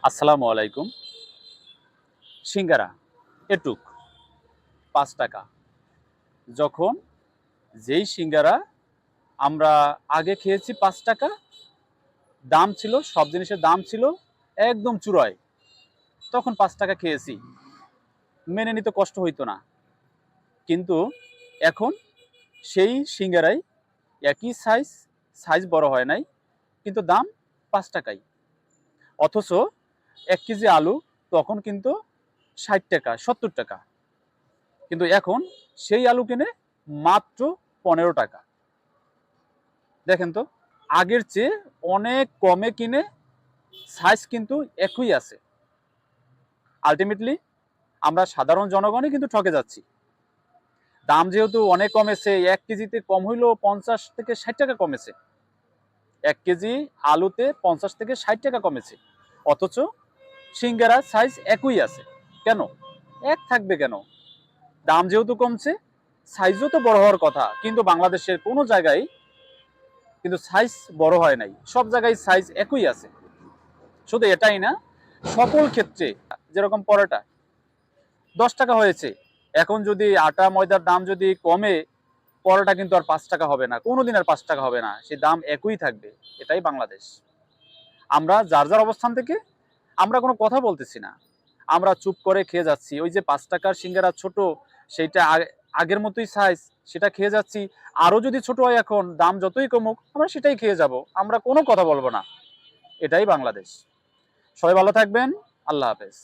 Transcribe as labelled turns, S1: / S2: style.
S1: আসসালামু আলাইকুম। সিঙ্গারা এটুক ৫ টাকা। যখন যেই সিঙ্গারা আমরা আগে খেয়েছি ৫ টাকা, দাম ছিল, সব জিনিসের দাম ছিল একদম চূড়ায়। তখন ৫ টাকা খেয়েছি। মেনে নিতে কষ্ট হইতো না। কিন্তু এখন সেই সিঙ্গারাই একই সাইজ, সাইজ বড় হয় নাই। কিন্তু দাম ৫ টাকাই। অথচ ১ কেজি আলু তখন কিন্তু ৬০ টাকা, ৭০ টাকা। কিন্তু এখন সেই আলু কিনে মাত্র ১৫ টাকা। দেখেন তো, আগের চেয়ে অনেক কমে কিনে সাইজ কিন্তু একই আছে। আলটিমেটলি আমরা সাধারণ জনগণই কিন্তু ঠকে যাচ্ছি। দাম যেহেতু অনেক কমেছে, ১ কেজিতে কম হইলেও ৫০ থেকে ৬০ টাকা কমেছে। ১ কেজি আলুতে ৫০ থেকে ৬০ টাকা কমেছে। অথচ সিঙ্গারার সাইজ একই আছে। কেন? এক থাকবে কেন? দাম যেহেতু কমছে, সাইজও তো বড় হওয়ার কথা। কিন্তু বাংলাদেশের কোনো জায়গায় কিন্তু সাইজ বড় হয় নাই। সব জায়গায় সাইজ একই আছে। শুধু এটাই না, সকল ক্ষেত্রে যেরকম পরোটা ১০ টাকা হয়েছে। এখন যদি আটা ময়দার দাম যদি কমে, পরোটা কিন্তু আর ৫ টাকা হবে না। কোনোদিন আর ৫ টাকা হবে না। সেই দাম একই থাকবে। এটাই বাংলাদেশ। আমরা যার যার অবস্থান থেকে আমরা কোনো কথা বলতেছি না। আমরা চুপ করে খেয়ে যাচ্ছি। ওই যে ৫ টাকার সিঙ্গারা ছোট, সেইটা আগের মতোই সাইজ, সেটা খেয়ে যাচ্ছি। আরো যদি ছোট হয় এখন, দাম যতই কমুক, আমরা সেটাই খেয়ে যাব। আমরা কোনো কথা বলবো না। এটাই বাংলাদেশ। সবাই ভালো থাকবেন। আল্লাহ হাফেজ।